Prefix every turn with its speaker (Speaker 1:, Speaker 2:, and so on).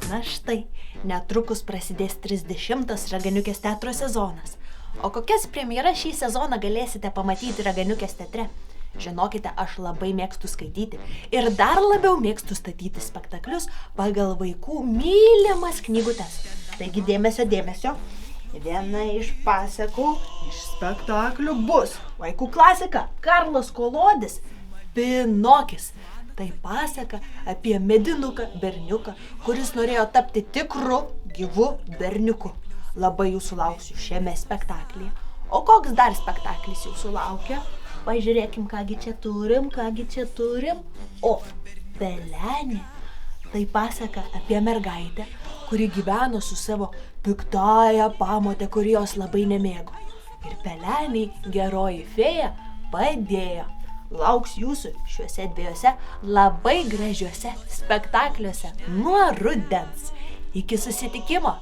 Speaker 1: Na štai, netrukus prasidės 30. Raganiukės teatro sezonas. O kokias premjeras šį sezoną galėsite pamatyti Raganiukės teatre? Žinokite, aš labai mėgstu skaityti ir dar labiau mėgstu statyti spektaklius pagal vaikų mylimas knygutes. Taigi dėmesio. Viena iš pasakų iš spektaklių bus vaikų klasika Karlas Kolodis Pinokis. Tai pasaka apie medinuką berniuką, kuris norėjo tapti tikru gyvu berniuku. Labai jūsų lauksiu šiame spektaklyje. O koks dar spektaklis jūsų laukia? Pažiūrėkim, kągi čia turim. O, Pelenė. Tai pasaka apie mergaitę, kuri gyveno su savo piktąja pamote, kuri jos labai nemėgo. Ir Peleniai geroji fėja padėjo. Lauks jūsų šiuose dviejose labai gražiuose spektakliuose nuo rudens. Iki susitikimo!